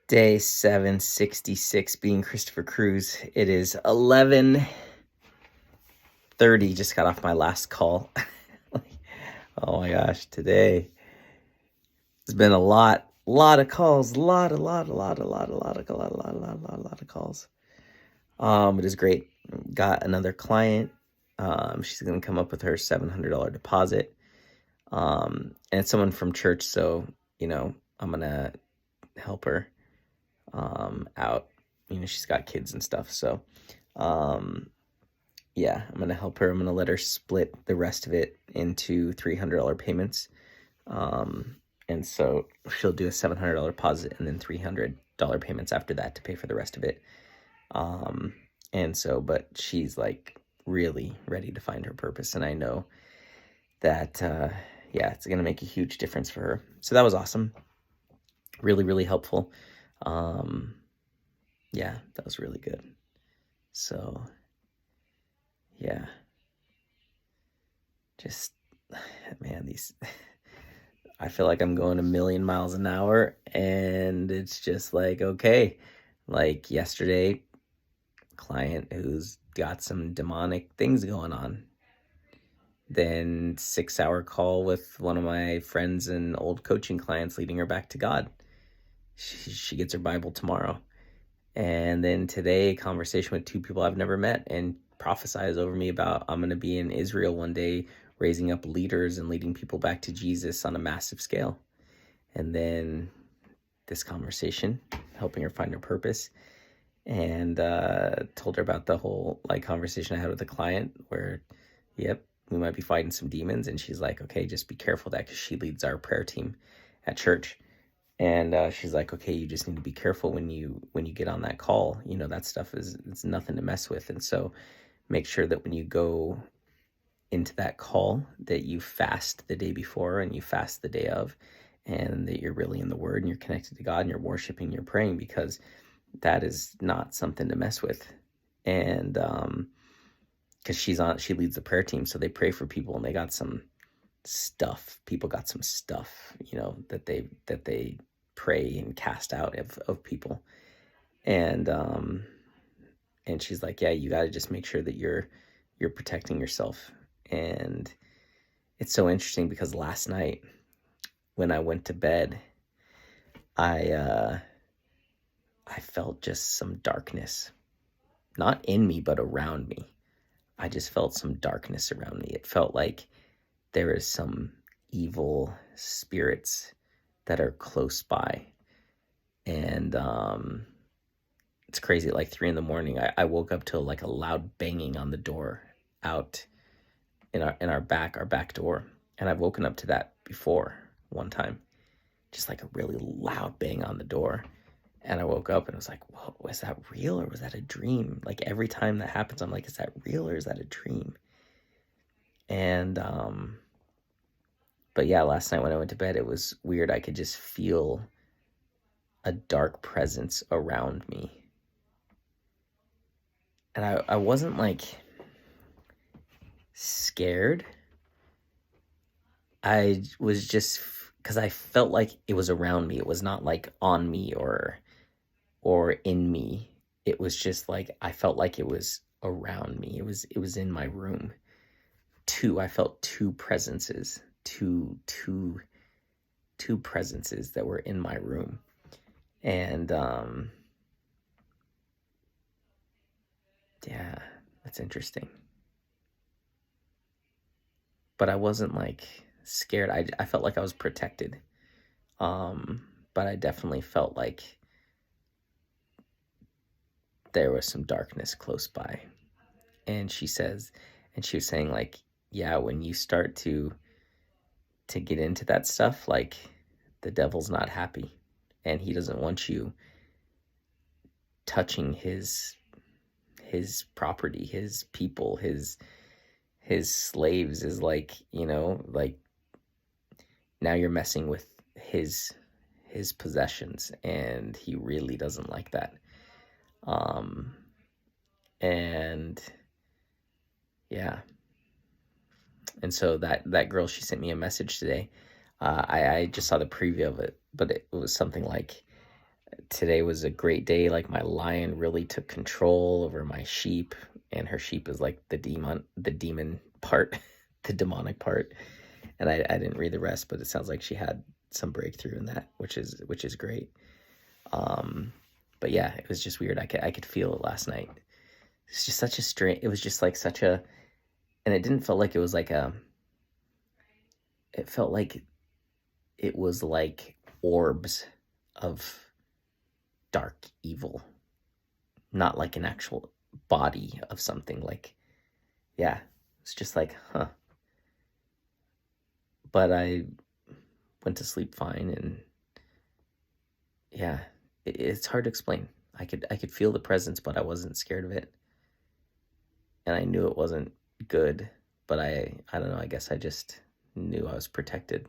Day 766 being Christopher Cruz. It is 11:30. Just got off my last call. Oh my gosh, today has been a lot of calls, a lot of calls. It is great. Got another client. She's gonna come up with her $700 deposit. And it's someone from church, so I'm gonna help her out. She's got kids and stuff, so yeah, I'm gonna help her. I'm gonna let her split the rest of it into $300 payments. And so she'll do a $700 deposit and then $300 payments after that to pay for the rest of it. And so, but she's like really ready to find her purpose, and I know that yeah, it's gonna make a huge difference for her. So that was awesome. Really, really helpful. Yeah, that was really good. So yeah, just man, these I feel like I'm going a million miles an hour, and it's just like, okay, like yesterday, client who's got some demonic things going on. Then 6-hour call with one of my friends and old coaching clients leading her back to God. She gets her Bible tomorrow. And then today, conversation with two people I've never met, and prophesies over me about I'm going to be in Israel one day, raising up leaders and leading people back to Jesus on a massive scale. And then this conversation, helping her find her purpose, and told her about the whole conversation I had with the client where, yep, we might be fighting some demons. And she's like, okay, just be careful of that, because she leads our prayer team at church. And she's like, okay, you just need to be careful when you get on that call. That stuff it's nothing to mess with. And so make sure that when you go into that call that you fast the day before and you fast the day of, and that you're really in the Word and you're connected to God and you're worshiping, you're praying, because that is not something to mess with. And because she leads the prayer team, so they pray for people, and they got some stuff. People got some stuff, that they pray and cast out of people. And she's like, yeah, you got to just make sure that you're protecting yourself. And it's so interesting because last night when I went to bed, I felt just some darkness, not in me, but around me. I just felt some darkness around me. It felt like there is some evil spirits that are close by. And it's crazy. At like 3 a.m, I woke up to like a loud banging on the door out in our back door. And I've woken up to that before one time, just like a really loud bang on the door. And I woke up and I was like, whoa, was that real or was that a dream? Like every time that happens, I'm like, is that real or is that a dream? And but yeah, last night when I went to bed, it was weird. I could just feel a dark presence around me. And I wasn't like scared. I was just, because I felt like it was around me. It was not like on me or in me. It was just like I felt like it was around me. It was in my room. I felt two presences, two presences that were in my room. And yeah, that's interesting. But I wasn't like scared. I felt like I was protected. But I definitely felt like there was some darkness close by. And she was saying like, yeah, when you start to get into that stuff, like the devil's not happy, and he doesn't want you touching his property, his people, his slaves. Is like, like now you're messing with his possessions, and he really doesn't like that. And yeah, and so that girl, she sent me a message today. I just saw the preview of it, but it was something like, Today was a great day. Like my lion really took control over my sheep, and her sheep is like the demon part, the demonic part. And I didn't read the rest, but it sounds like she had some breakthrough in that, which is great. But yeah, it was just weird. I could feel it last night. It's just such a strange. It was just like such a, and it didn't feel like it was like a. It felt like it was like orbs of dark evil, not like an actual body of something. Like, yeah, it's just like, huh. But I went to sleep fine, and yeah, it's hard to explain. I could feel the presence, but I wasn't scared of it, and I knew it wasn't good. But I don't know. I guess I just knew I was protected.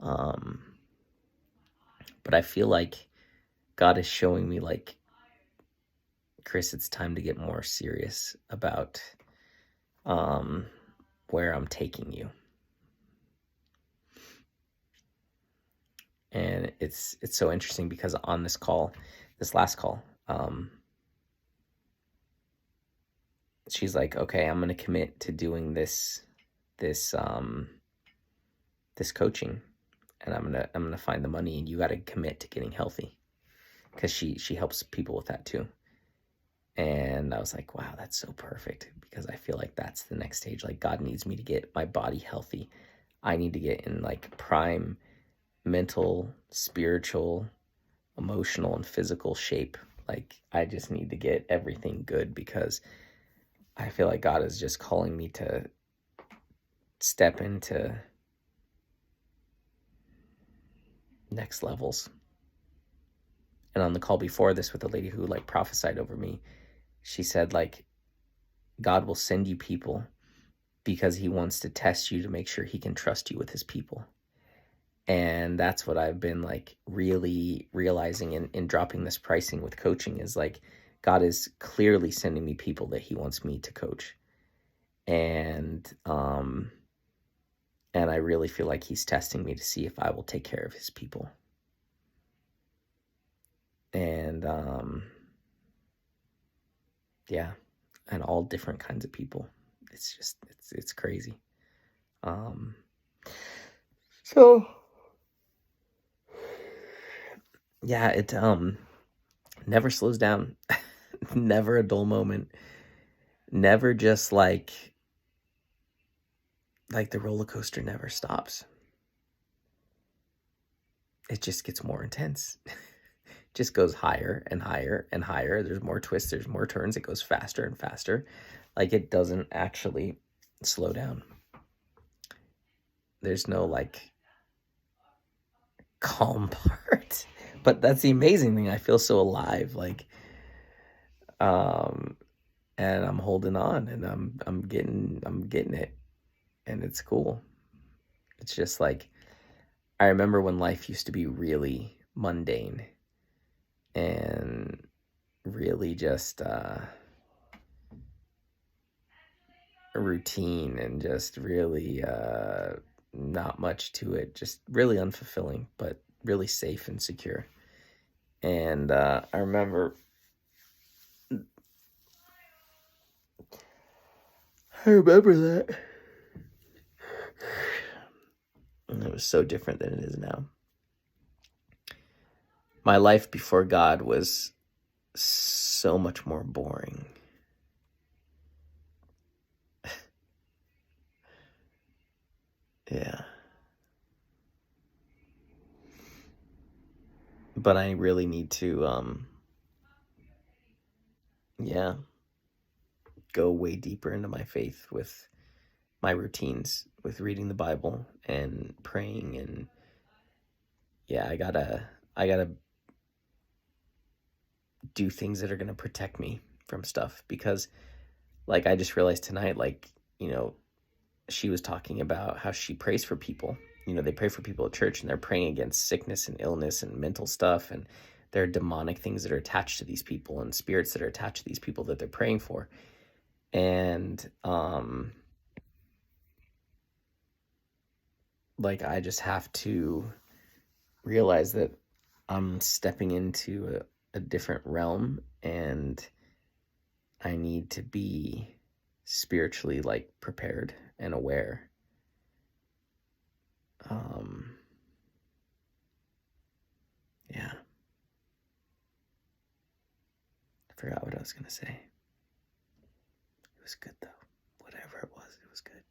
Um, but I feel like God is showing me, like, Chris, it's time to get more serious about where I'm taking you. And it's so interesting because on this last call, she's like, okay, I'm going to commit to doing this coaching, and I'm going to find the money, and you got to commit to getting healthy, because she helps people with that too. And I was like, wow, that's so perfect, because I feel like that's the next stage. Like, God needs me to get my body healthy. I need to get in like prime mental, spiritual, emotional, and physical shape. Like, I just need to get everything good, because I feel like God is just calling me to step into next levels. And on the call before this with the lady who like prophesied over me, she said, like, God will send you people because he wants to test you to make sure he can trust you with his people. And that's what I've been like really realizing in dropping this pricing with coaching, is like, God is clearly sending me people that he wants me to coach. And I really feel like he's testing me to see if I will take care of his people. And yeah, and all different kinds of people. It's just it's crazy. So yeah, it never slows down. Never a dull moment. Never just like the roller coaster never stops. It just gets more intense. Just goes higher and higher and higher. There's more twists, there's more turns. It goes faster and faster. Like, it doesn't actually slow down. There's no like calm part. But that's the amazing thing. I feel so alive. Like, and I'm holding on, and I'm getting it, and it's cool. It's just like, I remember when life used to be really mundane and really just a routine, and just really not much to it, just really unfulfilling, but really safe and secure. And I remember that. And it was so different than it is now. My life before God was so much more boring. Yeah. But I really need to yeah, go way deeper into my faith with my routines, with reading the Bible and praying. And yeah, I gotta do things that are gonna protect me from stuff, because like, I just realized tonight, like, she was talking about how she prays for people. They pray for people at church, and they're praying against sickness and illness and mental stuff, and there are demonic things that are attached to these people, and spirits that are attached to these people that they're praying for. And like, I just have to realize that I'm stepping into a different realm, and I need to be spiritually like prepared and aware. Um, yeah, I forgot what I was gonna say. It was good though. Whatever it was good.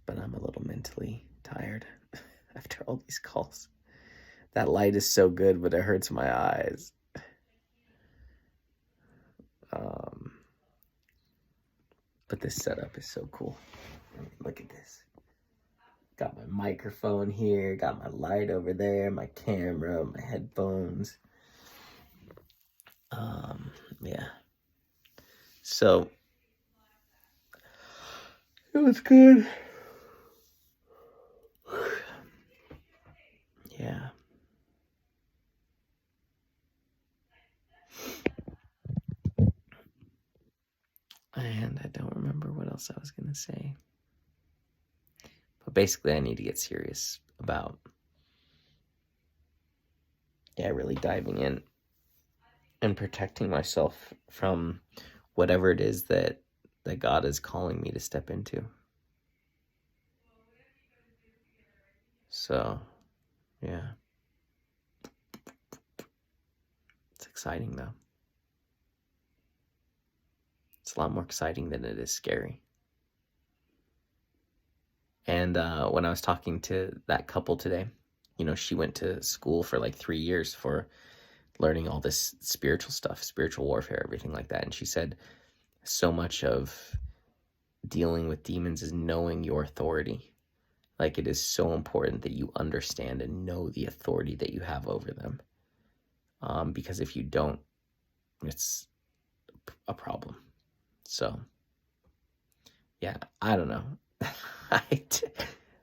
But I'm a little mentally tired after all these calls. That light is so good, but it hurts my eyes. Um, but this setup is so cool. Look at this. Got my microphone here, got my light over there, my camera, my headphones. Yeah. So it was good. Yeah. And I don't remember what else I was gonna say. But basically I need to get serious about really diving in and protecting myself from whatever it is that God is calling me to step into. So, yeah. It's exciting though. It's a lot more exciting than it is scary. And when I was talking to that couple today, she went to school for like 3 years for learning all this spiritual stuff, spiritual warfare, everything like that. And she said so much of dealing with demons is knowing your authority. Like, it is so important that you understand and know the authority that you have over them. Because if you don't, it's a problem. So, yeah, I don't know.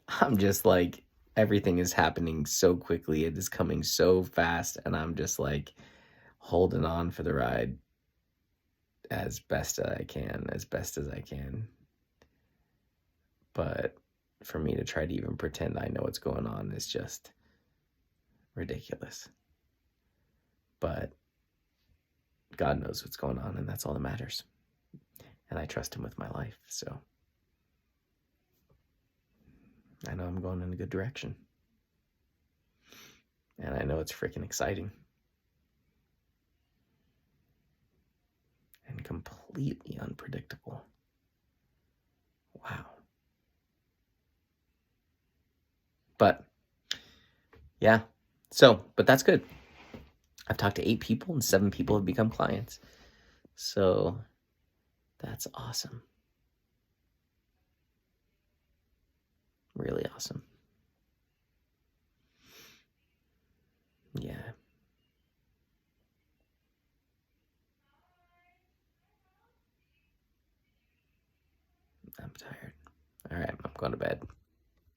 I'm just like, everything is happening so quickly. It is coming so fast. And I'm just like holding on for the ride as best as I can. But for me to try to even pretend I know what's going on is just ridiculous. But God knows what's going on, and that's all that matters. And I trust him with my life, so I know I'm going in a good direction. And I know it's freaking exciting. And completely unpredictable. Wow. But, yeah. So, but that's good. I've talked to 8 people, and 7 people have become clients. So, that's awesome. Really awesome. Yeah. I'm tired. All right, I'm going to bed.